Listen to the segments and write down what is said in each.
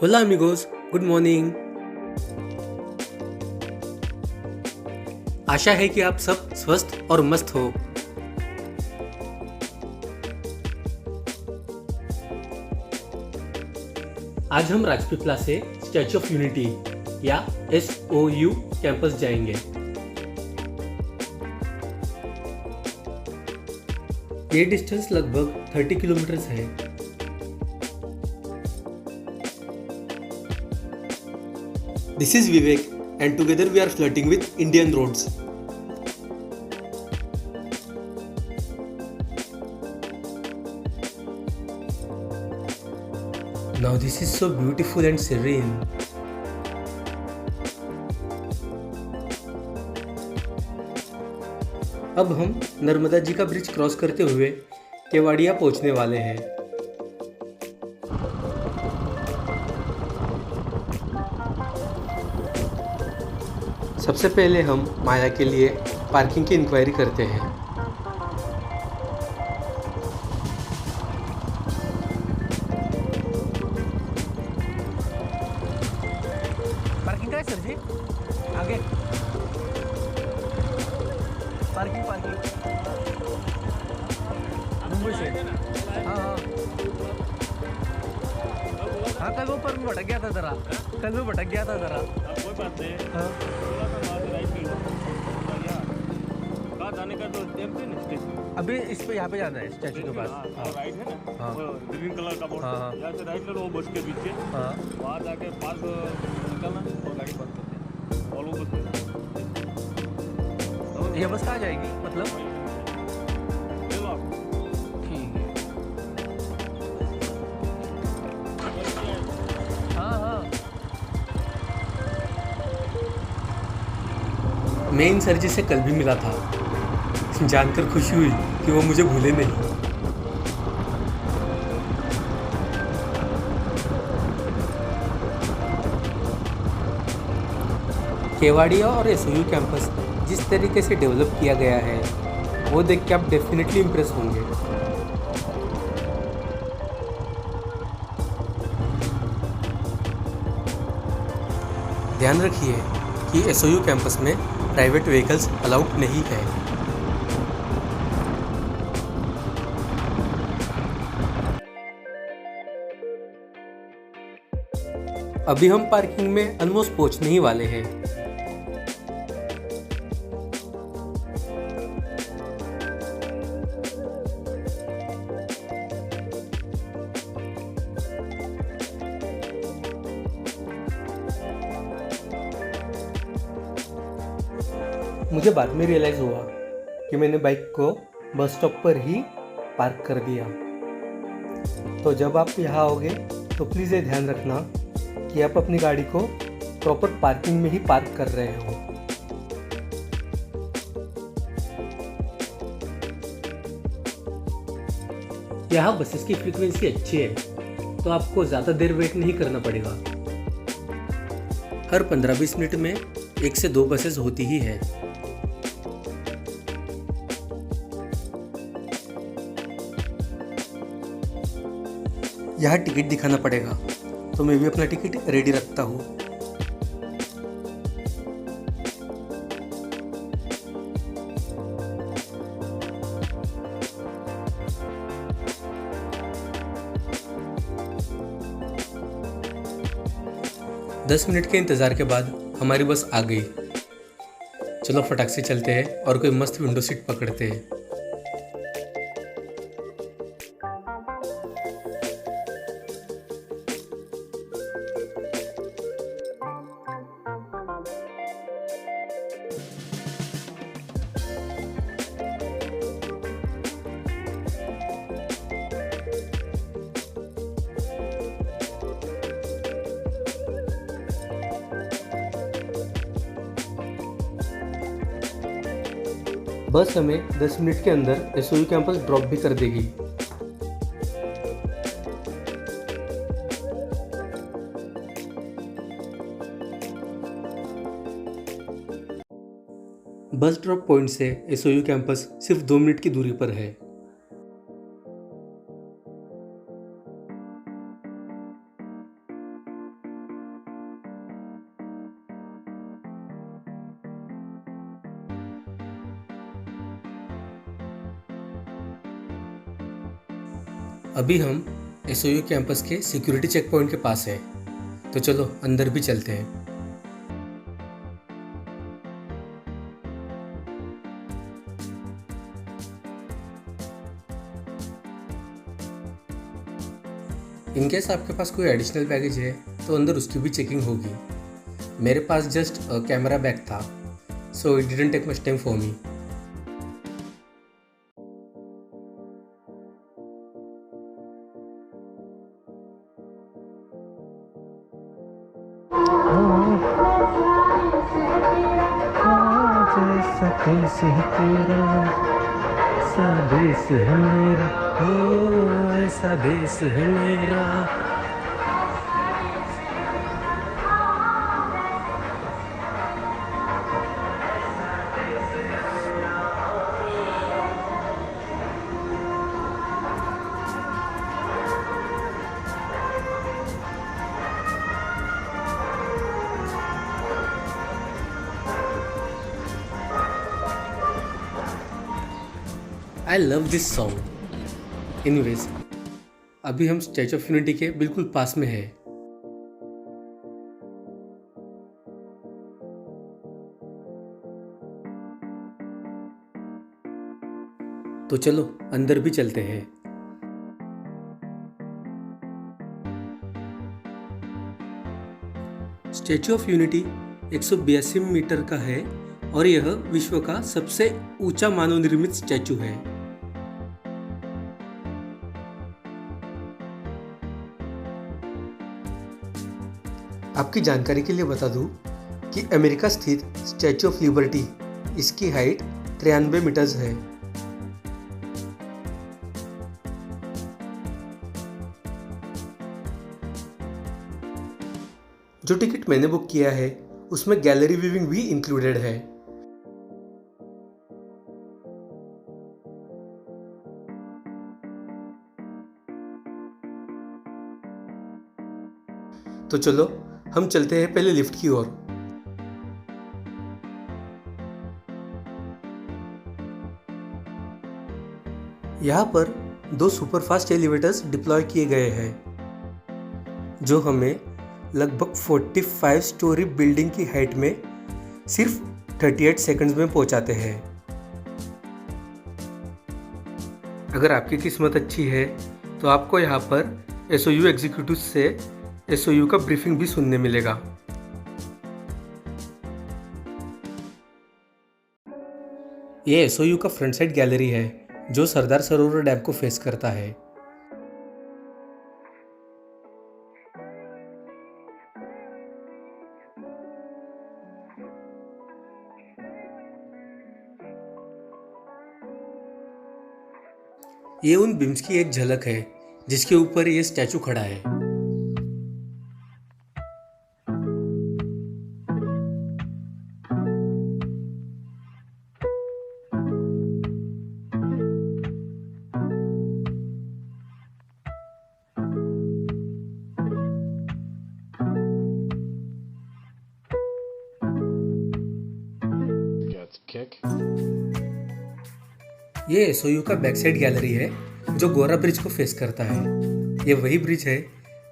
Hola amigos, good morning. आशा है कि आप सब स्वस्थ और मस्त हो। आज हम राजपीपला से स्टैचू ऑफ यूनिटी या SOU कैंपस जाएंगे। ये डिस्टेंस लगभग 30 किलोमीटर्स है। This is Vivek and together we are flirting with Indian roads. Now this is so beautiful and serene. अब हम नर्मदा जी का ब्रिज क्रॉस करते हुए केवाड़िया पहुंचने वाले हैं। सबसे पहले हम माया के लिए पार्किंग की इंक्वायरी करते हैं। पार्किंग का है सर जी आगे पार्किंग मुंबई से हाँ कल वो पर मैं भटक गया था ज़रा कोई बात नहीं। हाँ थोड़ा सा वहाँ से राइट ले लो। कहाँ जाने का तो देखते हैं ना स्टेशन। अभी इस पे यहाँ पे जाना है स्टैचू के पास। हाँ, राइट है ना। हाँ। वो ग्रीन कलर का बोर्ड। हाँ। यहाँ से राइट ले लो, वो बस के पीछे। हाँ वहाँ जाके पार्क निकलना और गाड़ी बंद कर देना। और वो बस ये बस कहाँ जाएगी मतलब? ले लो आप। ठीक है हाँ मैं इन सर जी से कल भी मिला था। जानकर खुशी हुई कि वो मुझे भूले नहीं। केवाड़िया और SOU कैंपस जिस तरीके से डेवलप किया गया है वो देख के आप डेफिनेटली इम्प्रेस होंगे। ध्यान रखिए कि SOU कैंपस में प्राइवेट व्हीकल्स अलाउड नहीं है। अभी हम पार्किंग में ऑलमोस्ट पहुंचने ही वाले हैं। मुझे बाद में रियलाइज़ हुआ कि मैंने बाइक को बस स्टॉप पर ही पार्क कर दिया। तो जब आप यहाँ आओगे तो प्लीज़ ये ध्यान रखना कि आप अपनी गाड़ी को प्रॉपर पार्किंग में ही पार्क कर रहे हो। यहाँ बसेस की फ्रीक्वेंसी अच्छी है तो आपको ज़्यादा देर वेट नहीं करना पड़ेगा। हर 15-20 मिनट में 1 से 2 बसेस होती ही है। यहाँ टिकट दिखाना पड़ेगा तो मैं भी अपना टिकट रेडी रखता हूँ। दस मिनट के इंतज़ार के बाद हमारी बस आ गई। चलो फटाक से चलते हैं और कोई मस्त विंडो सीट पकड़ते हैं। बस हमें 10 मिनट के अंदर SOU कैंपस ड्रॉप भी कर देगी। बस ड्रॉप पॉइंट से SOU कैंपस सिर्फ 2 मिनट की दूरी पर है। अभी हम एसओयू कैंपस के सिक्योरिटी चेक पॉइंट के पास हैं, तो चलो अंदर भी चलते हैं। इन केस आपके पास कोई एडिशनल बैगेज है तो अंदर उसकी भी चेकिंग होगी। मेरे पास जस्ट कैमरा बैग था, so it didn't take much time for me. ऐसा देश है मेरा। I love this song. Anyways, अभी हम स्टैचू ऑफ यूनिटी के बिल्कुल पास में है। तो चलो अंदर भी चलते हैं। स्टैचू ऑफ यूनिटी 182 मीटर का है और यह विश्व का सबसे ऊंचा मानव निर्मित स्टैचू है। आपकी जानकारी के लिए बता दूं कि अमेरिका स्थित स्टैचू ऑफ लिबर्टी, इसकी हाइट 93 मीटर्स है। जो टिकट मैंने बुक किया है उसमें गैलरी व्यूइंग भी इंक्लूडेड है। तो चलो हम चलते हैं पहले लिफ्ट की ओर। यहाँ पर 2 सुपरफास्ट एलिवेटर्स डिप्लॉय किए गए हैं जो हमें लगभग 45 स्टोरी बिल्डिंग की हाइट में सिर्फ 38 सेकंड्स में पहुंचाते हैं। अगर आपकी किस्मत अच्छी है तो आपको यहाँ पर एसओयू एग्जीक्यूटिव से एसओयू का ब्रीफिंग भी सुनने मिलेगा। ये एसओयू का फ्रंट साइड गैलरी है जो सरदार सरोवर डैम को फेस करता है। ये उन बीम्स की एक झलक है जिसके ऊपर ये स्टैचू खड़ा है। ये एसओयू का बैक साइड गैलरी है जो गोरा ब्रिज को फेस करता है। ये वही ब्रिज है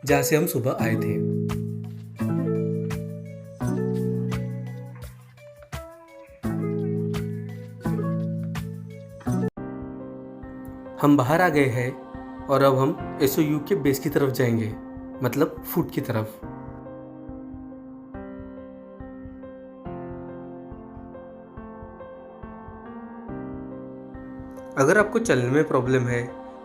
जहां से हम सुबह आए थे। हम बाहर आ गए हैं और अब हम एसओयू के बेस की तरफ जाएंगे, मतलब फुट की तरफ। अगर आपको चलने में प्रॉब्लम है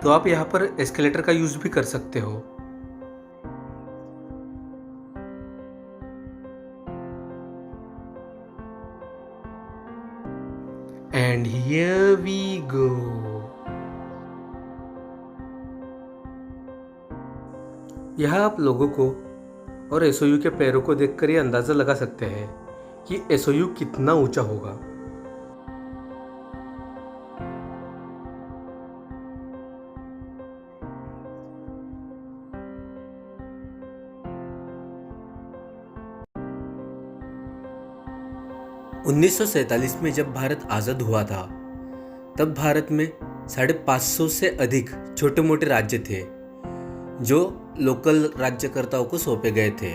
तो आप यहाँ पर एस्केलेटर का यूज भी कर सकते हो। And here we go. यहाँ आप लोगों को और एसओयू के पैरों को देखकर ये अंदाजा लगा सकते हैं कि एसओयू कितना ऊंचा होगा। उन्नीस में जब भारत आज़ाद हुआ था तब भारत में 550 से अधिक छोटे मोटे राज्य थे जो लोकल राज्यकर्ताओं को सौंपे गए थे।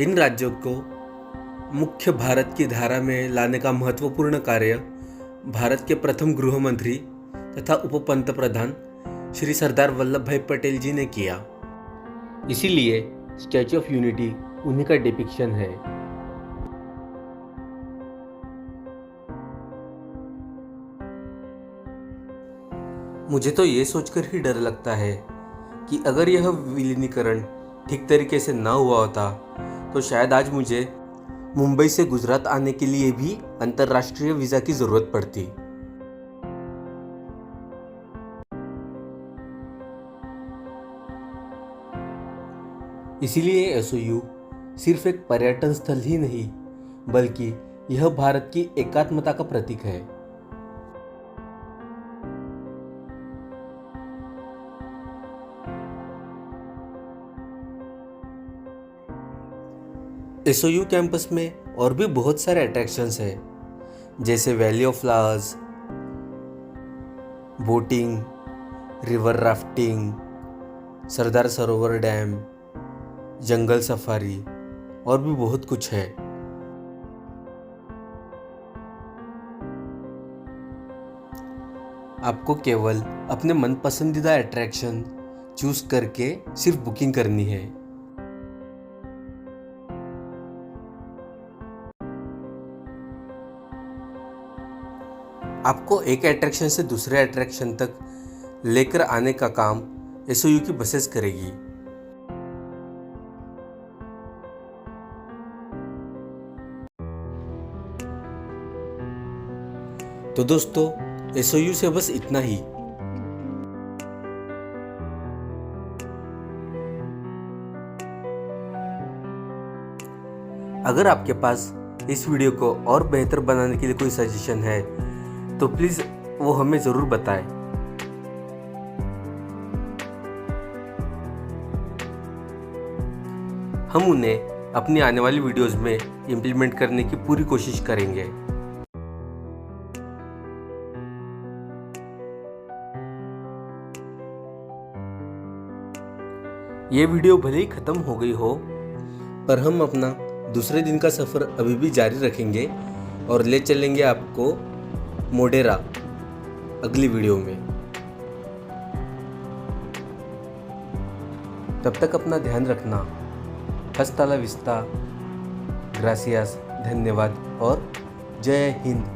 इन राज्यों को मुख्य भारत की धारा में लाने का महत्वपूर्ण कार्य भारत के प्रथम गृह मंत्री तथा उप पंतप्रधान श्री सरदार वल्लभ भाई पटेल जी ने किया। इसीलिए स्टैच्यू ऑफ यूनिटी उन्हीं का डिपिक्शन है। मुझे तो ये सोचकर ही डर लगता है कि अगर यह विलीनीकरण ठीक तरीके से ना हुआ होता तो शायद आज मुझे मुंबई से गुजरात आने के लिए भी अंतर्राष्ट्रीय वीज़ा की ज़रूरत पड़ती। इसीलिए एसओयू सिर्फ एक पर्यटन स्थल ही नहीं बल्कि यह भारत की एकात्मता का प्रतीक है। एसओयू कैंपस में और भी बहुत सारे अट्रैक्शंस हैं जैसे valley of flowers, boating, river rafting, Sardar Sarovar dam, jungle safari और भी बहुत कुछ है। आपको केवल अपने मन पसंदीदा अट्रैक्शन चूज करके सिर्फ बुकिंग करनी है। आपको एक अट्रैक्शन से दूसरे अट्रैक्शन तक लेकर आने का काम एसओयू की बसेस करेगी। तो दोस्तों, एसओयू से बस इतना ही। अगर आपके पास इस वीडियो को और बेहतर बनाने के लिए कोई सजेशन है तो प्लीज़ वो हमें ज़रूर बताएं। हम उन्हें अपनी आने वाली वीडियोस में इम्प्लीमेंट करने की पूरी कोशिश करेंगे। ये वीडियो भले ही ख़त्म हो गई हो पर हम अपना दूसरे दिन का सफ़र अभी भी जारी रखेंगे और ले चलेंगे आपको मोडेरा अगली वीडियो में। तब तक अपना ध्यान रखना। हस्ता ला विस्ता, ग्रासियास, धन्यवाद और जय हिंद।